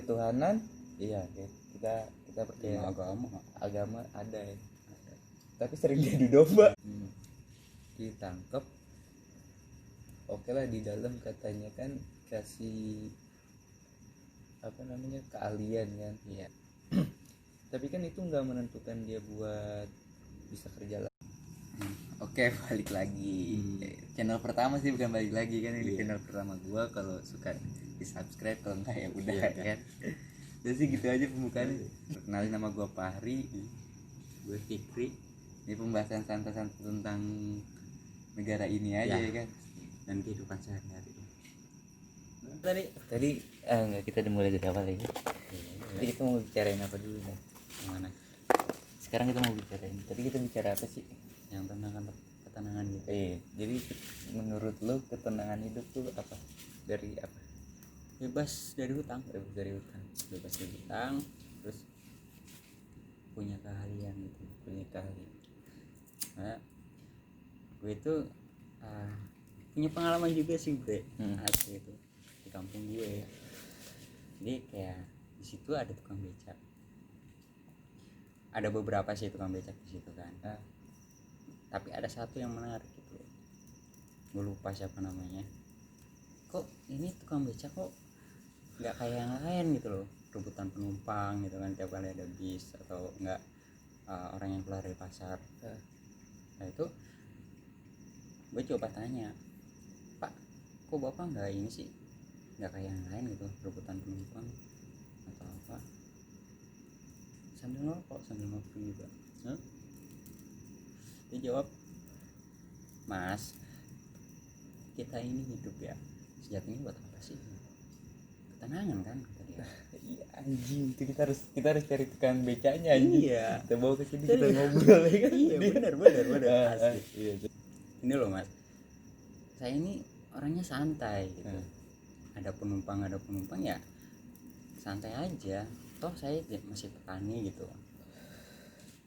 ketuhanan, iya kita percaya agama ada ya. Tapi sering jadi domba. Ditangkap, oke lah, di dalam katanya kan kasih apa namanya keahlian kan. Iya. Tapi kan itu nggak menentukan dia buat bisa kerja lagi. Oke, balik lagi. Channel pertama sih, bukan balik lagi kan, ini channel pertama gua. Kalau suka di subscribe, kalau enggak ya udah kan. Jadi gitu aja pembukaannya. Kenalin, nama gua Fahri, gue Fikri. Ini pembahasan santai-santai tentang negara ini aja ya kan, dan kehidupan sehari-hari. Tadi enggak, kita dimulai dari awal ya. Jadi kita mau bicarain apa dulu nih? Mana? Sekarang kita mau bicarain. Tadi kita bicara apa sih? Yang tentang ketenangan gitu. Jadi menurut lo ketenangan hidup tuh apa? Dari apa? Bebas dari hutang. Bebas dari hutang. Bebas dari hutang, terus punya keahlian gitu. Punya keahlian. Nah, gue itu punya pengalaman juga sih gue. Asli itu di kampung gue. Jadi kayak di situ ada tukang becak. Ada beberapa sih tukang becak di situ kan. Tapi ada satu yang menarik gitu. Gue lupa siapa namanya. Kok ini tukang becak kok nggak kayak yang lain gitu loh, rebutan penumpang gitu kan tiap kali ada bis, atau enggak orang yang keluar dari pasar. Nah itu gue coba tanya, Pak, kok bapak nggak ini sih, nggak kayak yang lain gitu, rebutan penumpang atau apa, sambil ngerokok sambil ngopi juga. Dia jawab, Mas, kita ini hidup ya, sejatinya buat apa sih? Ketenangan kan, kata dia. Iya anjing, itu kita harus cari tukang becaknya anjing. Iya. Kita bawa ke sini, kita ngobrol ya kan. Iya benar asli. Iya. Ini loh Mas, saya ini orangnya santai gitu. Ada penumpang ya santai aja. Toh saya masih petani gitu.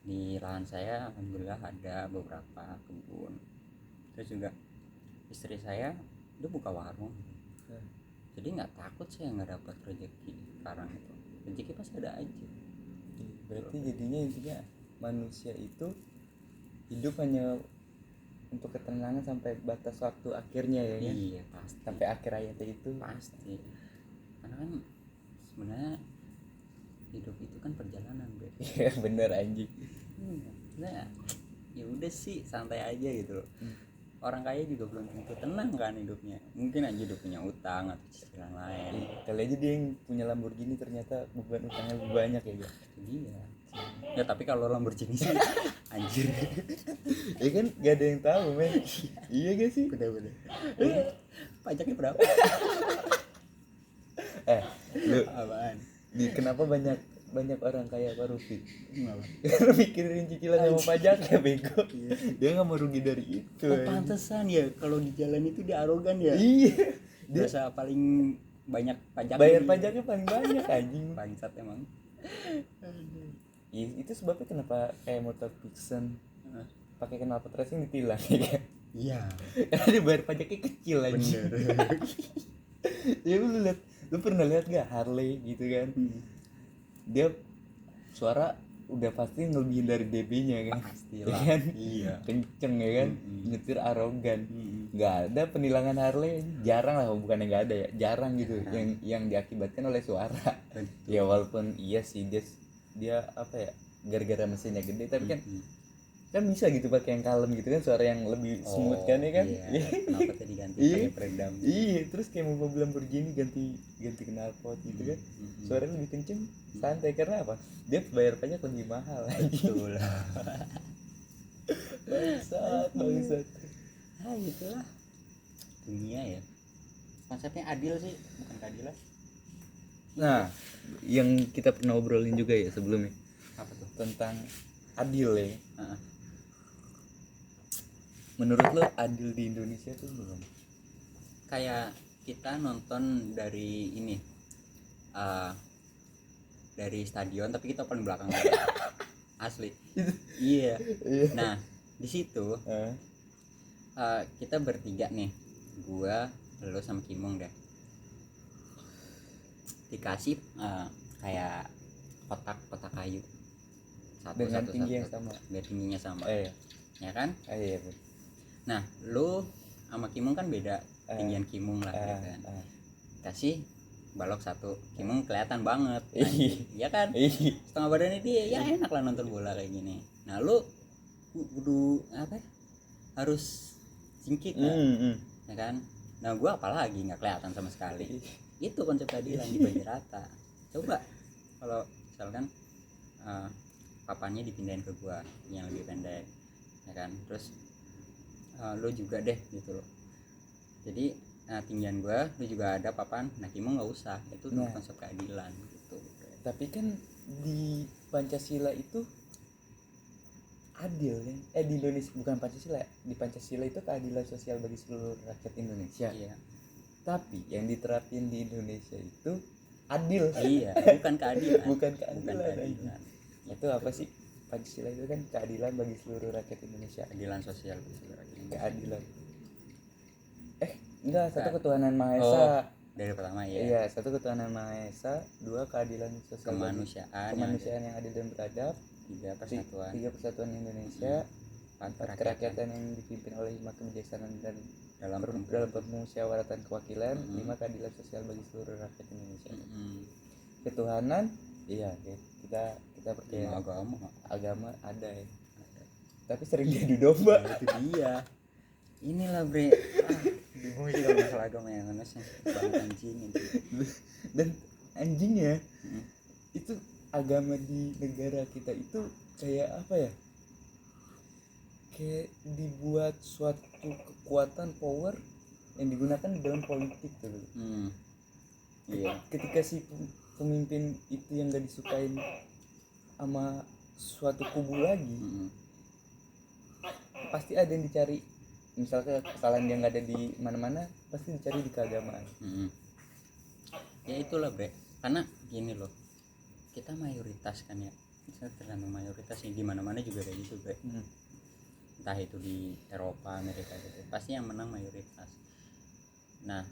Di lahan saya alhamdulillah ada beberapa kebun. Terus juga istri saya dia buka warung. Jadi nggak takut saya nggak dapat rezeki sekarang itu. Rezeki pasti ada aja. Berarti jadinya intinya manusia itu hidup hanya untuk ketenangan sampai batas waktu akhirnya ya kan? Iya pasti. Sampai akhir hayatnya itu pasti. Karena kan sebenarnya hidup itu kan perjalanan, Bre. Iya bener anjing. Nah, ya udah sih santai aja gitu loh. Orang kaya juga belum tentu tenang kan hidupnya. Mungkin aja udah punya utang atau cicilan lain. Kali aja dia yang punya Lamborghini ternyata beban utangnya lebih banyak ya kan? Iya. Ya tapi kalau Lamborghini sih anjir. Ya kan gak ada yang tahu men. Iya gak sih? Udah. Pajaknya berapa? Lu Apaan? kenapa banyak orang kaya korupsi? Kenapa? Karena mikirin cicilan sama pajak ya bego. Dia nggak mau rugi dari itu. Oh, pantesan ya kalau di jalan itu dia arogan ya. Iya. Biasa paling banyak pajak. Bayar pajaknya paling banyak anjing. Bangsat emang. Iya, itu sebabnya kenapa kayak motor Vixen pakai knalpot racing ditilang ya kan? Iya. Karena dia bayar pajaknya kecil anjing. Bener. Ya lu pernah lihat gak Harley gitu kan? Dia suara udah pasti ngelebihin dari DB-nya kan? Pastilah. Ya kan? Iya. Kenceng ya kan? Nyetir arogan. Nggak ada penilangan Harley, jarang lah, bukannya nggak ada ya, jarang gitu yang diakibatkan oleh suara. Ya walaupun iya sih dia apa ya, gara-gara mesinnya gede, tapi kan bisa gitu pakai yang kalem gitu kan, suara yang lebih smooth kan ya kan. Iya. Kenapa tadi ganti pakai peredam? Iya, terus kayak mobil Lamborghini ganti knalpot gitu kan, suaranya lebih kenceng, santai. Karena apa? Dia bayar pajak lebih mahal. Betul. bangsat. Gitulah dunia ya, konsepnya adil sih, bukan keadilan. Nah, yang kita pernah obrolin juga ya sebelumnya, Apa tuh? tentang adil ya. Menurut lo adil di Indonesia tuh belum? Kayak kita nonton dari ini, dari stadion tapi kita paling belakang. Asli. Iya. Nah di situ kita bertiga nih, gua, lo sama Kimong deh. dikasih kayak kotak kayu satu dengan satu tinggi satu, yang sama. biar tingginya sama, Iya. ya kan. Iya betul. Nah lu sama Kimung kan beda tinggian Kimung lah gitu kan. Kasih balok satu, Kimung kelihatan banget anjing, ya kan, setengah badannya dia, ya enak lah nonton bola kayak gini. Nah lu kudu apa ya, harus singkit kan, ya kan. Nah gua apalagi nggak kelihatan sama sekali. Itu konsep keadilan dibagi rata. Coba kalau misalkan papannya dipindahin ke gua yang lebih pendek, ya kan, terus lu juga deh gitu loh, jadi tinggian gua lu juga ada papan, nah Kimung nggak usah, itu konsep keadilan gitu. Tapi kan di Pancasila itu adil kan, di Indonesia bukan Pancasila, di Pancasila itu keadilan sosial bagi seluruh rakyat Indonesia. Iya. Tapi yang diterapin di Indonesia itu adil. Iya, bukan keadilan. bukan keadilan. Itu apa sih? Pancasila itu kan keadilan bagi seluruh rakyat Indonesia. Keadilan sosial bagi seluruh rakyat Indonesia. Keadilan. Enggak, satu ketuhanan Maha Esa. Oh, dari pertama ya. Iya, satu ketuhanan Maha Esa, dua keadilan sosial kemanusiaan yang adil dan beradab, tiga persatuan Indonesia, empat kerakyatan yang dipimpin oleh hikmat kebijaksanaan dan dalam permusyawaratan kewakilan, lima keadilan sosial bagi seluruh rakyat Indonesia. Ketuhanan, iya, kita percaya agama ada ya. Tapi sering diadu domba. Itu dia. Inilah bre. Bingung sih kalau masalah agama yang aneh banget anjing. Dan anjingnya itu agama di negara kita itu kayak apa ya? Kayak dibuat suatu kekuatan power yang digunakan di dalam politik tuh. Iya. Ketika si pemimpin itu yang gak disukain sama suatu kubu lagi, pasti ada yang dicari. Misalnya kesalahan yang nggak ada di mana-mana, pasti dicari di keagamaan. Ya itulah bre, karena gini loh, kita mayoritas kan ya, misalnya tergantung mayoritas yang di mana-mana juga kayak gitu bre. Entah itu di Eropa, Amerika gitu, pasti yang menang mayoritas. Nah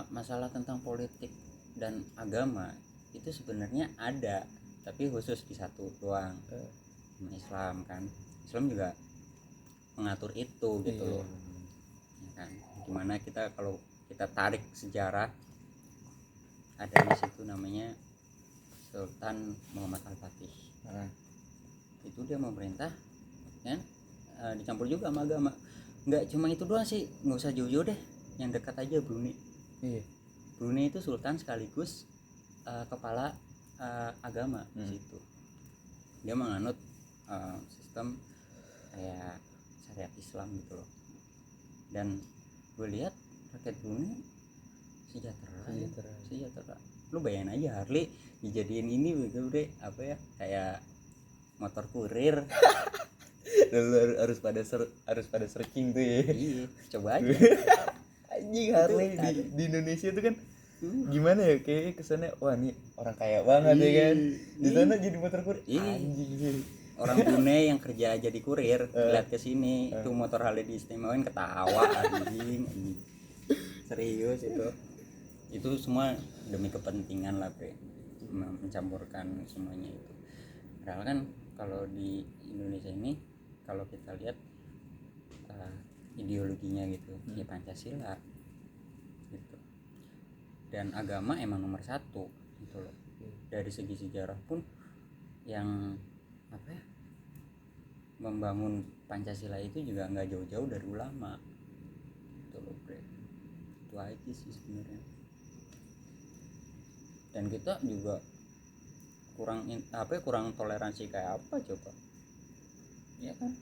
masalah tentang politik dan agama itu sebenarnya ada, tapi khusus di satu doang, Islam kan. Islam juga mengatur itu gitu loh, ya kan. Gimana kita kalau kita tarik sejarah, ada di situ namanya Sultan Muhammad Al-Fatih. Itu dia memerintah kan, dicampur juga sama agama. Nggak cuma itu doang sih, nggak usah jauh-jauh deh, yang dekat aja Brunei. Brunei itu sultan sekaligus kepala agama di situ. Dia menganut sistem kayak syariat Islam gitu loh. Dan gue lihat rakyat Brunei sejahtera. Lu bayangin aja Harley dijadiin ini begitu deh, apa ya, kayak motor kurir. Lalu harus pada searching tuh ya. Iya, coba aja. Anjing Harley di Indonesia tuh kan gimana ya, kayak kesannya wah nih orang kaya banget ya kan. Di sana jadi motor kurir. Anjing sih. Orang Brunei yang kerja jadi kurir lihat ke sini itu motor Harley diistimewain, ketawa anjing. Serius itu semua demi kepentingan lah bre, mencampurkan semuanya itu. Padahal kan kalau di Indonesia ini kalau kita lihat ideologinya gitu ya Pancasila gitu, dan agama emang nomor satu gitu loh. Dari segi sejarah pun yang apa ya, membangun Pancasila itu juga nggak jauh-jauh dari ulama gitu loh bre. Itu aja sih sebenarnya. Dan kita juga kurang toleransi kayak apa coba, ya kan.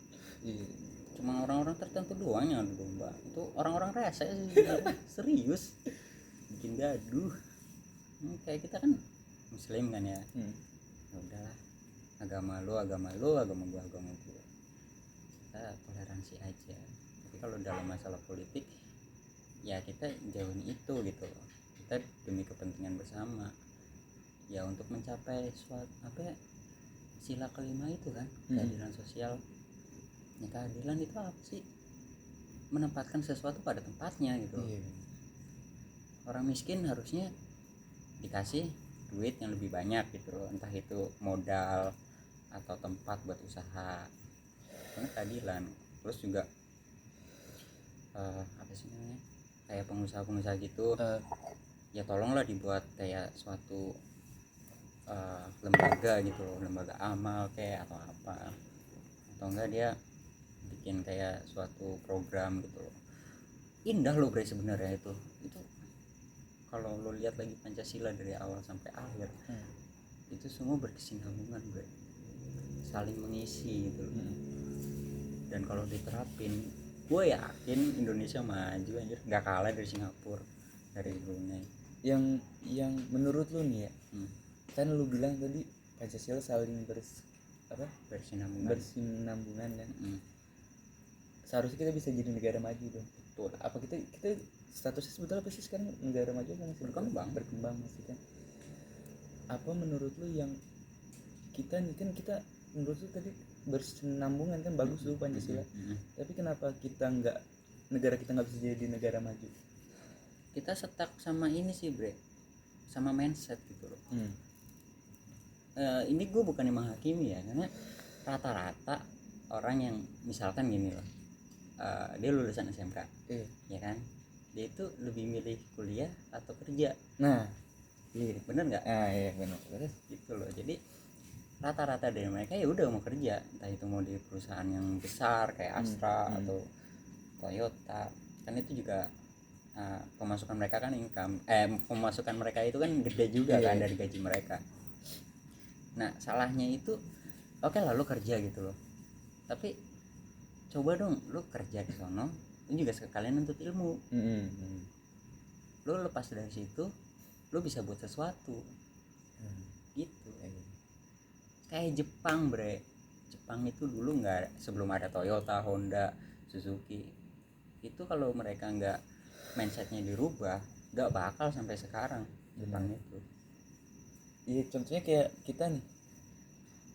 Cuma orang-orang tertentu doang yang adu domba, itu orang-orang rese sih. Serius bikin gaduh. Kayak kita kan muslim kan ya, ya udahlah, agama lu, agama gua, agama gua, kita toleransi aja. Tapi kalau dalam masalah politik ya kita jauhin itu gitu loh. Kita demi kepentingan bersama ya, untuk mencapai suatu apa ya, sila kelima itu kan, keadilan sosial. Ya keadilan itu apa sih? Menempatkan sesuatu pada tempatnya gitu. Orang miskin harusnya dikasih duit yang lebih banyak gitu loh, entah itu modal atau tempat buat usaha, karena keadilan. Terus juga apa sih namanya, kayak pengusaha-pengusaha gitu, ya tolonglah dibuat kayak suatu lembaga gitu loh, lembaga amal kayak atau apa, atau enggak dia bikin kayak suatu program gitu loh. Indah loh bre sebenarnya itu kalau lo lihat lagi Pancasila dari awal sampai akhir, itu semua berkesinambungan bre, saling mengisi gitu loh. Dan kalau diterapin, gue yakin Indonesia maju anjir, nggak kalah dari Singapura, dari Brunei. Yang menurut lu nih ya, kan lu bilang tadi Pancasila saling bersinambungan kan. Seharusnya kita bisa jadi negara maju dong. Betul. Apa kita statusnya sebetulnya apa sih sekarang, negara maju kan masih berkembang masih kan. Apa menurut lu yang kita nih kan, kita menurut lu tadi bersinambungan kan, bagus lu Pancasila. Tapi kenapa negara kita nggak bisa jadi negara maju? Kita stuck sama ini sih bre, sama mindset gitu loh. Ini gue bukannya menghakimi ya, karena rata-rata orang yang misalkan gini loh, dia lulusan SMK, ya kan, dia itu lebih milih kuliah atau kerja. Nah, iya bener nggak? Iya benar. Gitu loh. Jadi rata-rata dari mereka ya udah mau kerja, entah itu mau di perusahaan yang besar kayak Astra atau Toyota, kan itu juga pemasukan mereka kan pemasukan mereka itu kan gede juga kan dari gaji mereka. Nah salahnya itu oke lah lu kerja gitu loh, tapi coba dong lu kerja di sono, lu juga sekalian nuntut ilmu. Lu lepas dari situ lu bisa buat sesuatu gitu. Kayak Jepang bre, Jepang itu dulu nggak, sebelum ada Toyota, Honda, Suzuki, itu kalau mereka nggak mindsetnya dirubah nggak bakal sampai sekarang. Jepang itu iya, contohnya kayak kita nih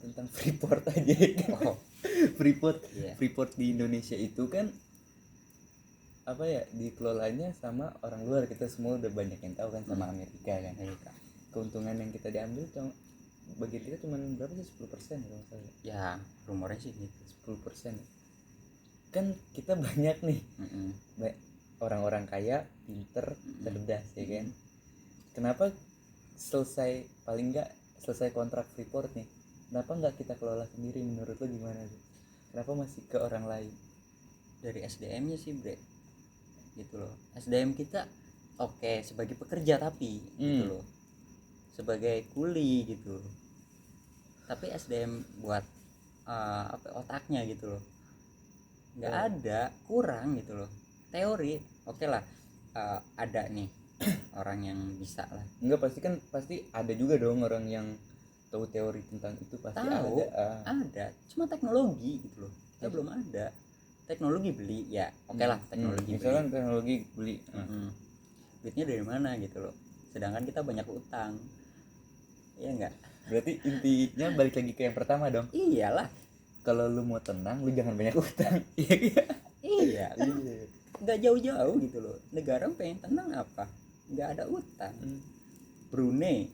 tentang Freeport aja kan. Freeport di Indonesia itu kan apa ya, dikelolanya sama orang luar. Kita semua udah banyak yang tahu kan, sama Amerika kan. Keuntungan yang kita diambil bagi kita cuma berapa sih, 10% kalau salah ya, rumornya sih gitu, 10%. Kan kita banyak nih orang-orang kaya, pinter, cerdas ya kan. Kenapa paling nggak selesai kontrak Freeport nih, kenapa nggak kita kelola sendiri? Menurut lo gimana tuh? Kenapa masih ke orang lain? Dari SDM-nya sih bre, gitu loh. SDM kita oke sebagai pekerja, tapi gitu loh, sebagai kuli gitu, tapi SDM buat otaknya gitu loh nggak ada, kurang gitu loh. Teori oke lah, ada nih orang yang bisa lah. Enggak, pasti ada juga dong orang yang tahu teori tentang itu, pasti tahu ada. Cuma teknologi gitu loh, kita belum ada. Teknologi beli ya oke lah, teknologi misalkan beli, teknologi beli. duitnya dari mana gitu loh, sedangkan kita banyak utang, iya enggak? Berarti intinya balik lagi ke yang pertama dong. Iyalah, kalau lu mau tenang, lu jangan banyak utang. iya nggak jauh-jauh gitu loh. Negara pengen tenang apa, nggak ada utang. Brunei,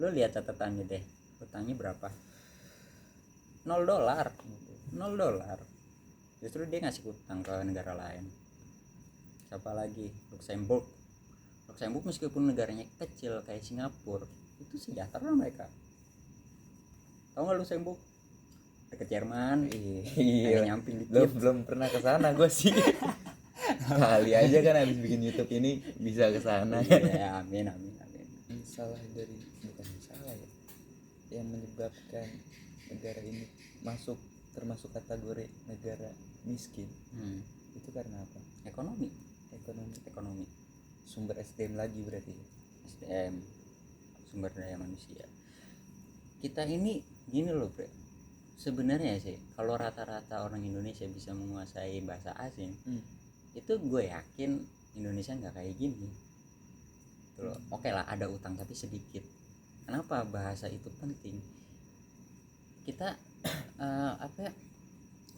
lo lihat catatannya deh, utangnya berapa? $0. Justru dia ngasih utang ke negara lain. Siapa lagi? Luxembourg meskipun negaranya kecil kayak Singapura, itu sejahtera mereka. Tahu nggak Luxembourg? Dekat Jerman. Iya, nyamping dikit. belum pernah ke sana gue sih. Kali aja kan habis bikin YouTube ini bisa ke sana. Iya, amin. Bukan salah ya, yang menyebabkan negara ini termasuk kategori negara miskin, itu karena apa? Ekonomi. Sumber SDM lagi berarti. SDM, sumber daya manusia. Kita ini gini loh bre, sebenarnya sih kalau rata-rata orang Indonesia bisa menguasai bahasa asing, itu gue yakin Indonesia nggak kayak gini tuh. Oke lah ada utang tapi sedikit. Kenapa bahasa itu penting? Kita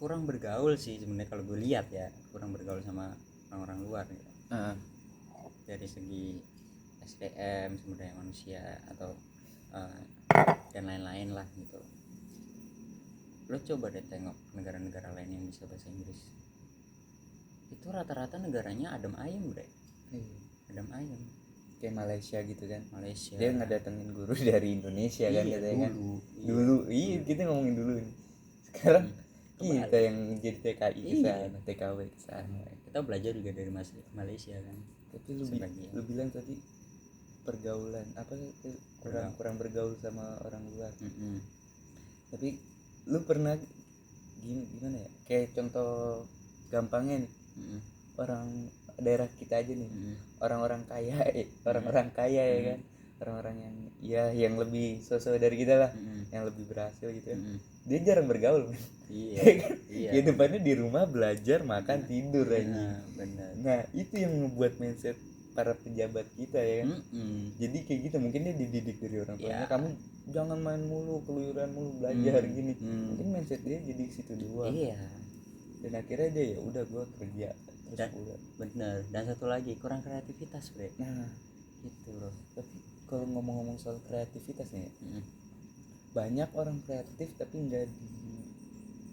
kurang bergaul sih sebenarnya, kalau gue lihat ya, kurang bergaul sama orang-orang luar gitu. Dari segi SDM, sumber daya manusia atau eh, dan lain-lain lah gitu. Lo coba deh tengok negara-negara lain yang bisa bahasa Inggris, itu rata-rata negaranya adem ayem bre, adem ayem. Kayak Malaysia gitu kan, Malaysia dia ngedatengin guru dari Indonesia kan iya, katanya kan dulu iya kita ngomongin dulu nih. Sekarang Kebalik. kita yang jadi TKI ke Iya. sana, TKW ke sana. Kita belajar juga dari Malaysia kan. Tapi Sebagian. lu bilang tadi pergaulan apa kurang bergaul sama orang luar. Tapi lu pernah gimana ya, kayak contoh gampangnya nih, orang daerah kita aja nih, orang-orang kaya orang-orang kaya ya kan, orang-orang yang ya yang lebih sosok dari kita lah, yang lebih berhasil gitu kan, dia jarang bergaul men. Iya. Iya. Ya depannya di rumah belajar makan tidur aja. Benar. Nah itu yang membuat mindset para pejabat kita ya kan. Jadi kayak gitu, mungkin dia dididik dari orang tuanya, kamu jangan main mulu, keluyuran mulu, belajar gini. Mungkin mindset dia jadi situ doang. Iya. Dan akhirnya dia ya udah gue kerja terus pulang. Bener. Dan satu lagi kurang kreativitas bre. Nah Gitu loh. tapi kalau ngomong-ngomong soal kreativitas nih, banyak orang kreatif tapi nggak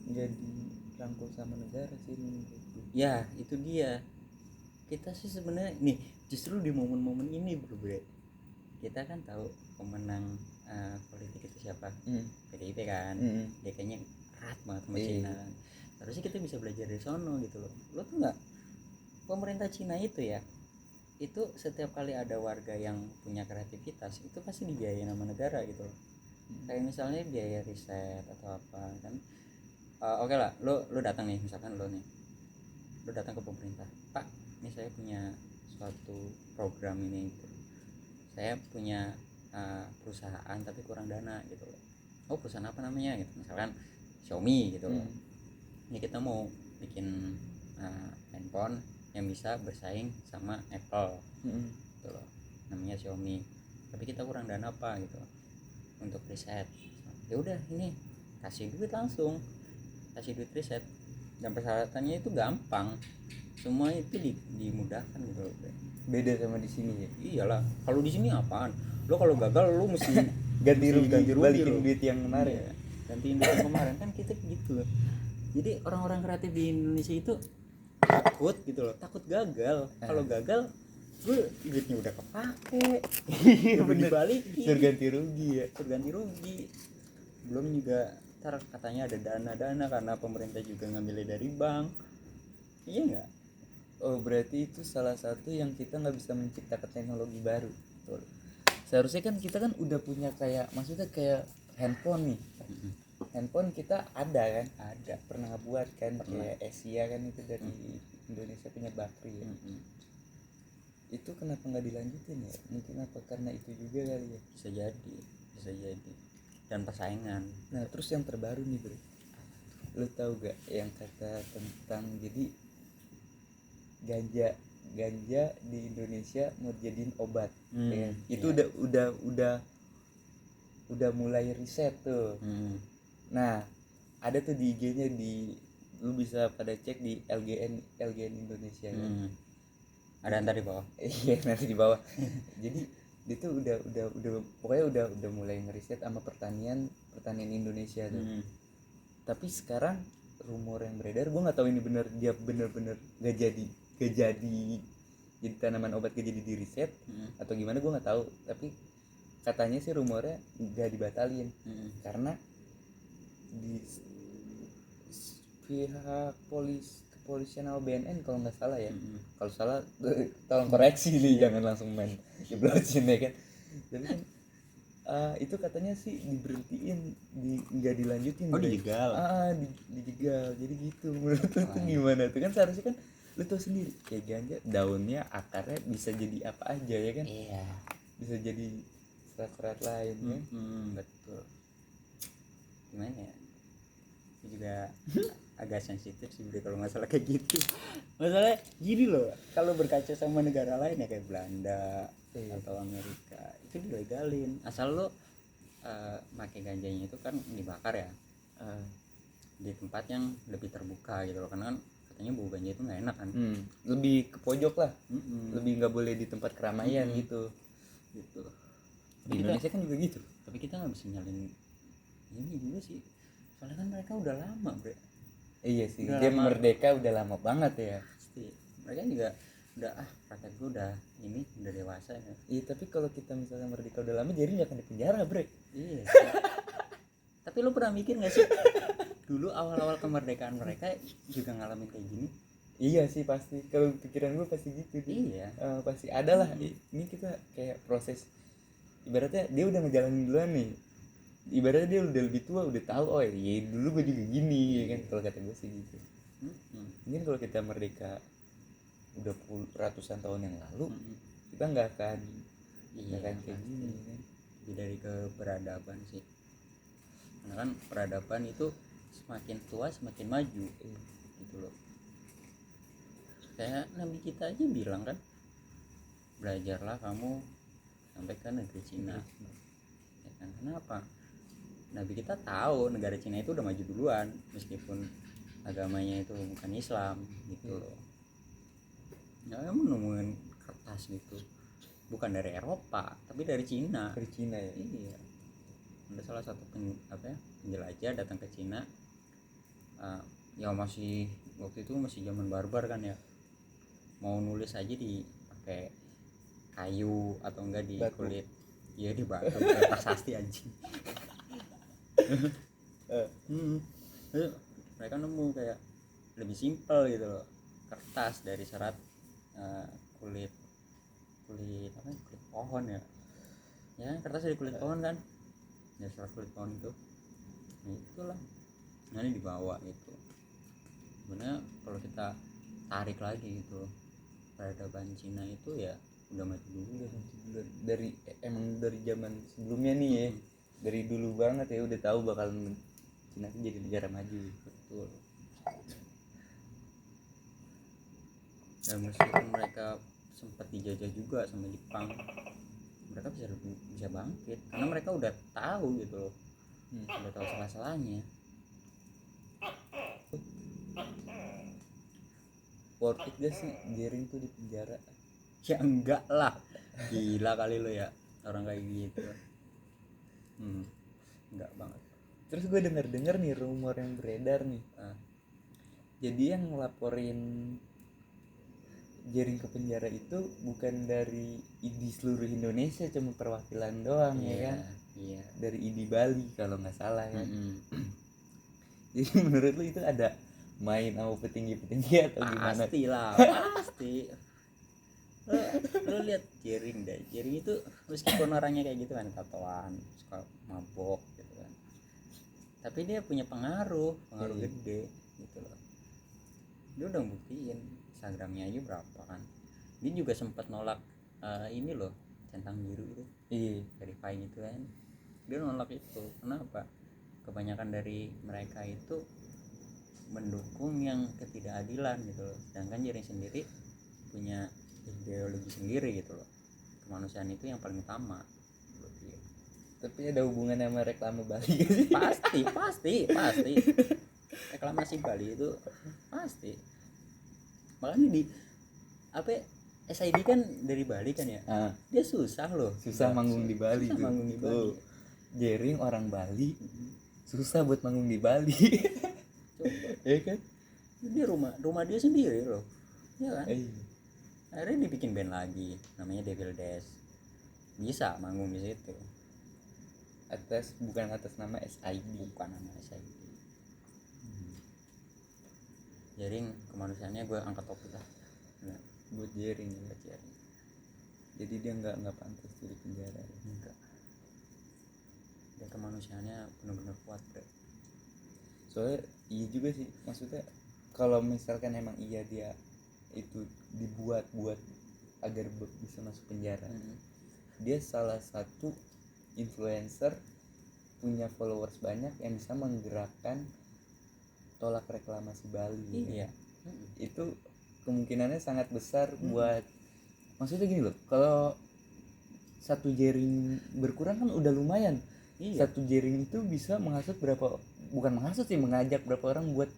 dirangkul sama negara sih menurut gue. Ya itu dia. Kita sih sebenarnya nih justru di momen-momen ini bro bre, kita kan tahu pemenang politik itu siapa, PDIP kan. Dia kayaknya erat banget sama Cina kan. Harusnya kita bisa belajar dari sono gitu loh. Lo tuh nggak, pemerintah Cina itu ya, itu setiap kali ada warga yang punya kreativitas itu pasti dibiayain sama negara gitu loh. Kayak misalnya biaya riset atau apa kan. Oke lah, lo datang nih, misalkan lo datang ke pemerintah, Pak, ini saya punya suatu program ini gitu. Saya punya perusahaan tapi kurang dana gitu loh. Oh perusahaan apa namanya gitu, misalkan Xiaomi gitu loh. Ini kita mau bikin handphone yang bisa bersaing sama Apple gitu loh, namanya Xiaomi, tapi kita kurang dana apa gitu untuk riset. Ya udah ini kasih duit langsung, kasih duit riset, dan persyaratannya itu gampang, semua itu dimudahkan gitu loh. Beda sama di sini ya. Iyalah, kalau di sini apaan, lo kalau gagal lo mesti ganti rugi balikin lo. duit yang kemarin. Iya, gantiin duit yang kemarin kan kita gitu. Jadi orang-orang kreatif di Indonesia itu takut gitu loh, takut gagal. Kalau gagal gue duitnya udah kepake, Iya udah bener, dibalikin, suruh ganti rugi ya. ganti rugi. Belum juga ntar katanya ada dana karena pemerintah juga ngambilnya dari bank. Iya nggak? Oh berarti itu salah satu yang kita nggak bisa menciptakan teknologi baru. Betul. Seharusnya kan kita kan udah punya kayak, maksudnya kayak handphone nih. Handphone kita ada kan, pernah buat kan, kayak Asia kan itu dari Indonesia punya Bakri ya. Itu kenapa nggak dilanjutin ya? Mungkin apa karena itu juga kali ya? Bisa jadi. Dan persaingan. Nah terus yang terbaru nih bro, lo tau gak yang kata tentang jadi ganja di Indonesia mau jadiin obat ya? Itu udah mulai riset tuh. Nah ada tuh di IG-nya, lu bisa pada cek di LGN Indonesia kan. Ada ntar di bawah. Iya nanti di bawah. Jadi itu udah pokoknya udah mulai ngeriset sama pertanian Indonesia tuh. Tapi sekarang rumor yang beredar, gue nggak tahu ini bener, dia bener-bener gak jadi tanaman obat, gak jadi di riset atau gimana, gue nggak tahu. Tapi katanya sih rumornya gak dibatalin karena di pihak kepolisian atau BNN kalau nggak salah ya. Kalau salah tolong koreksi nih, jangan langsung main jeblosin ya kan. Tapi kan itu katanya sih diberhentiin, nggak dilanjutin. Dijegal. Dijegal. Jadi gitu. Menurut lu tuh gimana tuh? Kan seharusnya kan lu tahu sendiri kayak ganja daunnya, akarnya bisa jadi apa aja ya kan. Iya. Bisa jadi serat-serat lain kan. Betul. Gimana ya? Itu juga agak sensitif sih kalau masalah kayak gitu. Masalahnya gini loh, kalau berkaca sama negara lain ya kayak Belanda atau Amerika, itu dilegalin asal lo pakai ganjanya itu kan dibakar ya, di tempat yang lebih terbuka gitu loh, karena kan katanya bau ganja itu nggak enak kan. Lebih ke pojok lah, lebih nggak boleh di tempat keramaian gitu. gitu. Di Indonesia kan juga gitu. Tapi kita nggak bisa nyalin ini juga sih, soalnya kan mereka udah lama bre. Iya sih, Udah dia lama. merdeka udah lama banget ya. Pasti mereka juga udah rakyat gue udah ini udah dewasa ya. Iya, tapi kalau kita misalnya merdeka udah lama, jadi nggak akan dipenjara, bre. Iya sih. Tapi lu pernah mikir nggak sih dulu awal-awal kemerdekaan mereka juga ngalamin kayak gini? Iya sih pasti, kalau pikiran gue pasti gitu. Iya. Pasti ada lah. Ini kita kayak proses, ibaratnya dia udah ngejalanin duluan nih, ibaratnya dia udah lebih tua, udah tahu oh iya dulu gue juga gini ya kan, kalau kata gue sih gitu. Mungkin kalau kita merdeka udah ratusan tahun yang lalu, kita nggak akan kayak gini ya kan. Lebih dari keberadaban sih, karena kan peradaban itu semakin tua semakin maju gitu loh. Kayak Nabi kita aja bilang kan, belajarlah kamu sampai ke negeri Cina ya kan. Kenapa? Nabi kita tahu negara Cina itu udah maju duluan meskipun agamanya itu bukan Islam gitu loh. Ya emang nemuin kertas gitu bukan dari Eropa tapi dari Cina. Dari Cina ya. Iya, ada salah satu penjelajah datang ke Cina, ya masih waktu itu masih zaman barbar kan ya, mau nulis aja di pakai kayu atau enggak di batu. kulit, iya di batu kayak prasasti anjing. Terus mereka nemu kayak lebih simpel gitu loh, kertas dari serat kulit apa kulit pohon ya kertas dari kulit pohon kan ya, serat kulit pohon itu. Nah, itulah ini dibawa gitu. Sebenarnya kalau kita tarik lagi gitu, peradaban Cina itu ya udah maju dulu dari emang dari zaman sebelumnya nih ya, dari dulu banget ya udah tahu bakal Cina itu jadi negara maju. betul. Dan meskipun mereka sempat dijajah juga sama Jepang, mereka bisa bangkit karena mereka udah tahu gitu loh, udah tahu salah-salahnya. Worth it gak sih Jering tuh di penjara? Ya enggak lah, gila kali lo ya orang kayak gitu. Enggak banget. Terus gue denger nih rumor yang beredar nih, jadi yang ngelaporin Jering ke penjara itu bukan dari ID seluruh Indonesia, cuma perwakilan doang ya kan. Iya. Dari ID Bali kalau nggak salah kan. Jadi menurut lu itu ada main sama petinggi-petinggi atau gimana? Pastilah, pasti. Lo lihat Jering deh. Jering itu meskipun orangnya kayak gitu kan, tatoan, suka mabok gitu kan, tapi dia punya pengaruh gede gitu loh. Dia udah buktiin Instagramnya aja berapa kan. Dia juga sempat nolak ini loh, centang biru itu. Iya. Verify gitu kan. Dia nolak itu. Kenapa? Kebanyakan dari mereka itu mendukung yang ketidakadilan gitu loh. Sedangkan Jering sendiri punya ideologi sendiri gitu loh. Kemanusiaan itu yang paling utama. Tapi ada hubungannya sama reklame Bali gak sih? Pasti. Reklamasi Bali itu pasti. Makanya di apa SID kan dari Bali kan ya. Dia susah loh. Susah manggung di Bali tuh. Manggung di Bali. Jering orang Bali. Susah buat manggung di Bali. Coba. Ya kan? Dia rumah dia sendiri loh. Ya kan? Iya. Akhirnya dibikin band lagi namanya Devil Dash. Bisa manggung di situ. Bukan atas nama SID. Bukan nama SID. Jering kemanusiaannya gue angkat topik lah. Nah, buat Jering. Jadi dia nggak pantas di penjara. Enggak. Dia kemanusiaannya benar-benar kuat bro. Soalnya iya juga sih, maksudnya kalau misalkan emang iya dia itu dibuat agar bisa masuk penjara, dia salah satu influencer punya followers banyak yang bisa menggerakkan tolak reklamasi Bali. Iya. Itu kemungkinannya sangat besar buat, maksudnya gini loh, kalau satu Jering berkurang kan udah lumayan. Iya. Satu Jering itu bisa mengajak berapa orang buat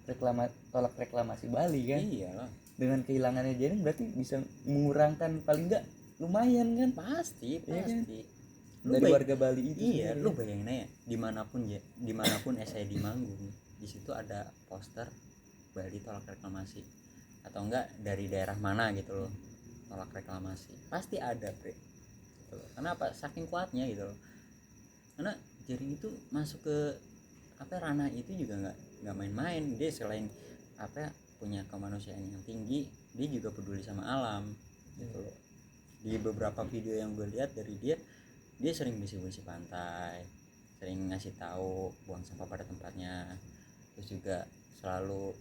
tolak reklamasi Bali kan. Iyalah. Dengan kehilangannya Jering berarti bisa mengurangkan paling enggak lumayan kan pasti Iya kan? Lu dari bay- warga Bali itu iya sendiri lu ya. bayangin aja dimanapun SID manggung di situ ada poster Bali tolak reklamasi atau enggak dari daerah mana gitu loh tolak reklamasi pasti ada bre gitu loh. Karena apa saking kuatnya gitu loh karena jaring itu masuk ke apa ranah itu juga nggak main-main dia selain apa punya kemanusiaan yang tinggi dia juga peduli sama alam gitu loh di beberapa video yang gue lihat dari dia sering bersih-bersih pantai sering ngasih tahu buang sampah pada tempatnya terus juga selalu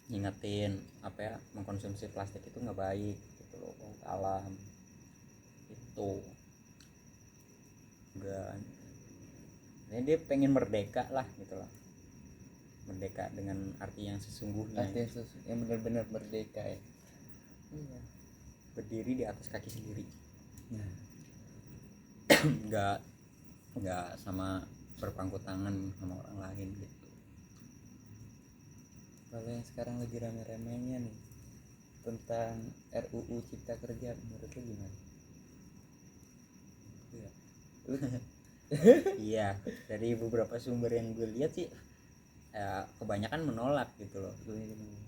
ngingetin apa ya mengkonsumsi plastik itu nggak baik gitu loh ke alam itu enggak ya dia pengen merdeka lah gitu loh merdeka dengan arti yang sesungguhnya artinya yang benar-benar merdeka ya. iya. Berdiri di atas kaki sendiri Nah, nggak sama berpangku tangan sama orang lain gitu kalau yang sekarang lagi rame-ramenya nih tentang RUU Cipta Kerja menurut lu gimana? iya. Lu Iya dari beberapa sumber yang gue lihat sih kebanyakan menolak gitu loh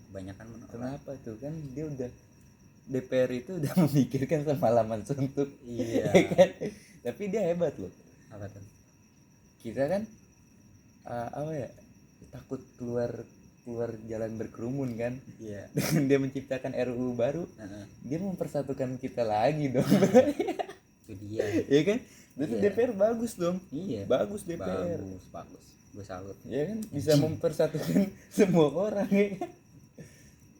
kebanyakan menolak kenapa tuh kan dia udah DPR itu udah memikirkan semalaman suntuk iya ya kan? Tapi dia hebat loh apa tuh kita kan apa ya takut keluar jalan berkerumun kan iya dengan dia menciptakan RUU baru dia mempersatukan kita lagi dong itu dia ya kan berarti Iya. DPR bagus dong iya bagus DPR bagus gue salut ya kan bisa mempersatukan semua orang ya kan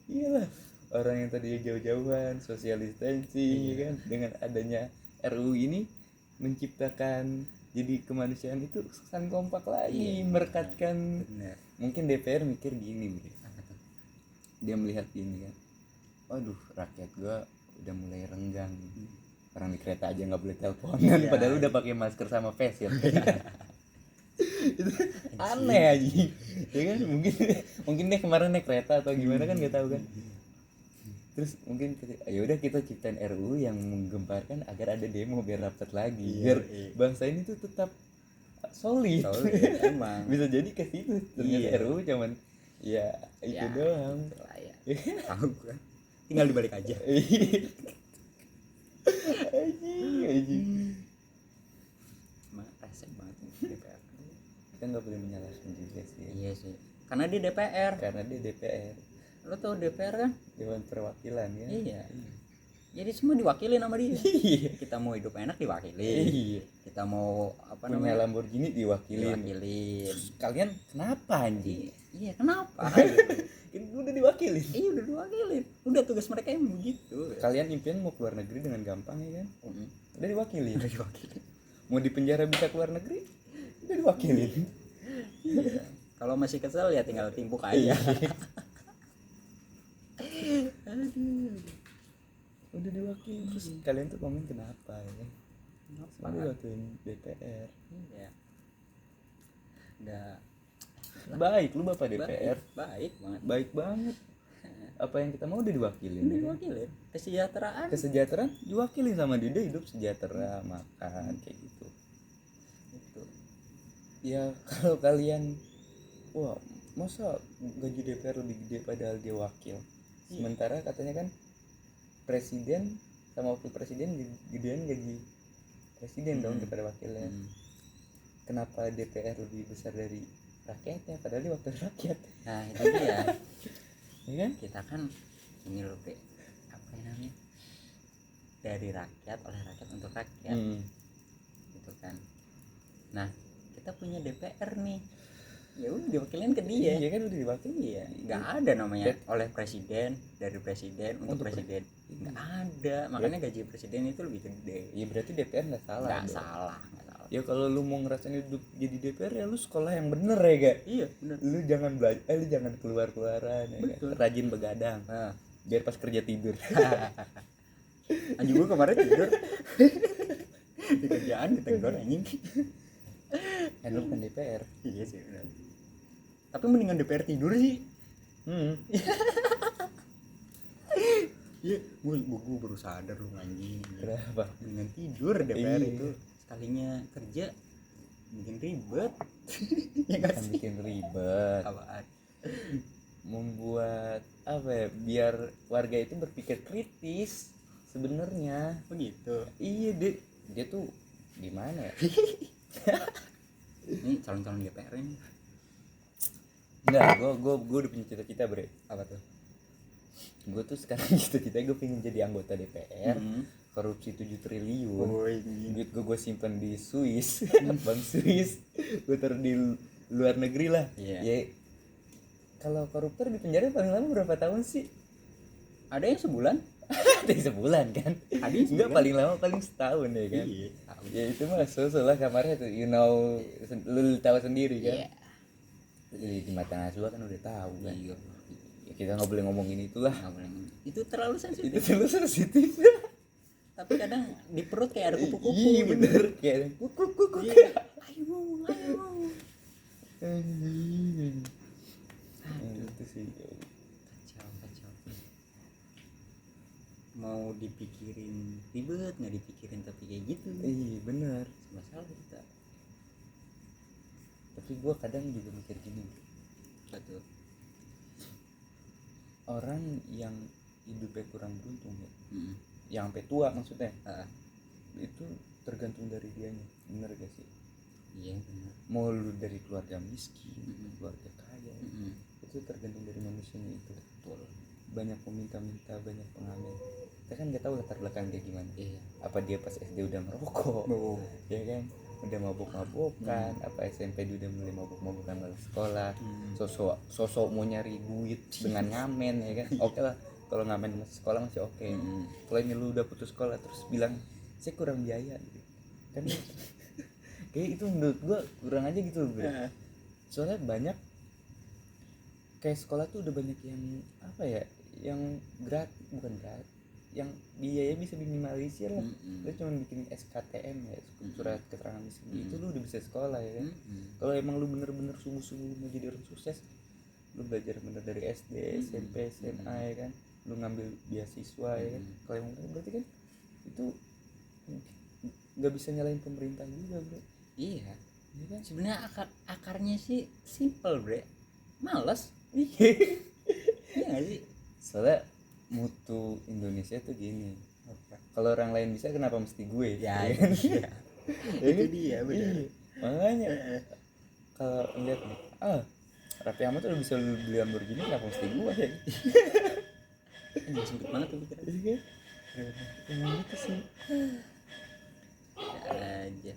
iyalah orang yang tadi jauh-jauhan social distancing ya kan dengan adanya RUU ini menciptakan jadi kemanusiaan itu saling kompak lagi merekatkan bener mungkin DPR mikir gini Bre. apa tuh Dia melihat gini kan waduh rakyat gua udah mulai renggang orang di kereta aja nggak boleh teleponan Iya. padahal udah pakai masker sama face shield itu aneh aja ya kan mungkin dia kemarin naik kereta atau gimana kan nggak tahu kan terus mungkin ya udah kita ciptain RUU yang menggemparkan agar ada demo biar rapat lagi biar bangsa ini tuh tetap solid emang bisa jadi ke situ ternyata Iya. RUU cuman ya itu Ya, doang itulah ya tahu gue tinggal dibalik aja Anjing. emang resek banget DPR Kita nggak boleh menyalahkan juga sih iya sih karena dia DPR karena dia DPR lo tau DPR kan Dewan Perwakilan ya iya jadi semua diwakilin sama dia Iya. kita mau hidup enak diwakilin Iya. kita mau apa Punya namanya Lamborghini diwakilin diwakilin kalian kenapa anjing iya kenapa Kan udah diwakilin iya udah diwakilin udah tugas mereka yang begitu kalian impian mau keluar negeri dengan gampang ya kan udah diwakilin udah diwakilin mau di penjara bisa keluar negeri udah diwakilin iya. Kalau masih kesel ya tinggal timpuk aja udah diwakilin terus kalian tuh komen kenapa ya kan semua diwakilin DPR iya udah baik lu bapak DPR baik banget baik banget apa yang kita mau udah diwakilin udah ya kan? diwakilin kesejahteraan Kesejahteraan diwakilin sama dia hidup sejahtera makan kayak gitu itu ya kalau kalian wah masa gaji DPR lebih gede padahal dia wakil sementara katanya kan presiden sama wakil presiden gedean gaji presiden dong daripada wakilnya kenapa DPR lebih besar dari rakyatnya padahal dia wakil rakyat nah itu dia ya kan kita kan ini loh Bre, apa yang namanya dari rakyat oleh rakyat untuk rakyat gitu kan nah kita punya DPR nih ya udah diwakilin ke dia iya kan udah diwakilin iya nggak ada namanya oleh presiden dari presiden untuk presiden nggak ada makanya gaji presiden itu lebih gede ya berarti DPR nggak salah nggak dong. salah nggak salah Ya kalau lu mau ngerasain hidup jadi DPR ya lu sekolah yang bener ya gak? iya benar Lu jangan belajar, lu jangan keluar-keluaran ya gak? Betul. Rajin begadang nah biar pas kerja tidur. anjing gua kemarin tidur di kerjaan ditegur anjing Kan lu kan DPR. iya sih benar tapi mendingan DPR tidur sih Iya, gue baru sadar lu anjing. Kenapa? Dengan tidur DPR Iya. itu sekalinya kerja bikin ribet. Ya nggak Kan sih? bikin ribet, Apaan? membuat apa ya, biar warga itu berpikir kritis sebenarnya. Begitu. Iya, dia tuh gimana ya? Ini calon-calon DPR ini Enggak, gue udah punya cita-cita, bre. apa tuh? Gue tuh sekarang cita-cita gue pengen jadi anggota DPR. Korupsi 7 triliun. Oh, ini. Duit gue simpan di Swiss, bank Swiss. Gue taruh di luar negeri lah. Iya. Ya, kalau koruptor di penjara paling lama berapa tahun sih? Ada yang sebulan? Ada yang sebulan kan? Ada yang Enggak, sebulan. paling lama paling setahun ya kan? Iya. Ya itu mah so lah kamarnya tuh, you know, lu tahu sendiri kan? Iya. Di mata Najwa kan udah tahu kan? Iya. Ya, kita nggak boleh ngomongin itulah. Nggak boleh. Itu terlalu sensitif. Itu terlalu sensitif. Tapi kadang di perut kayak ada kupu-kupu. Iya gitu. bener, kayak kuk. Iya. Ayo. Anjing. Itu sih. Kacau. Mau dipikirin ribet, nggak dipikirin tapi kayak gitu. Iya bener. Masalah kita. Tapi gue kadang juga mikir gini, Betul. orang yang hidupnya kurang beruntung ya, yang sampai tua maksudnya, itu tergantung dari dianya, bener gak sih? Iya benar. Mau lu dari keluarga miskin, keluarga kaya, itu tergantung dari manusianya itu. Betul. Banyak peminta-minta, banyak pengamen. Kita kan nggak tahu latar belakang dia gimana. Iya. Apa dia pas SD udah merokok, ya kan? Udah mabuk-mabukan, apa SMP dia udah mulai mabuk-mabukan malas sekolah, sosok mau nyari duit dengan ngamen, ya kan? Oke lah, kalau ngamen masih sekolah masih oke. Kalau ini lu udah putus sekolah terus bilang saya kurang biaya, gitu. Kan kayak itu menurut gua kurang aja gitu, bro. Soalnya banyak kayak sekolah tuh udah banyak yang apa ya, yang bukan gratis, yang biaya bisa minimalisir lah. Lu cuma bikin SKTM ya, surat keterangan miskin, itu lu udah bisa sekolah ya kan. Kalau emang lu bener-bener sungguh-sungguh mau jadi orang sukses, lu belajar bener dari SD, SMP, SMA ya kan, lu ngambil beasiswa ya kan. Kalau emang bener, berarti kan itu nggak bisa nyalain pemerintah juga, bro. Iya. Kan sebenarnya akarnya sih simple, bre. Males. Iya nggak sih? Soalnya mutu Indonesia tuh gini, kalau orang lain bisa kenapa mesti gue? Ya, kan? iya. Itu dia, benar. Iya. Makanya kalau lihat nih, Raffi Ahmad udah bisa beli Lamborghini, kenapa mesti gue ya? Ini sempit banget tuh pikiran. Iya kan? Emang gitu sih. Aja.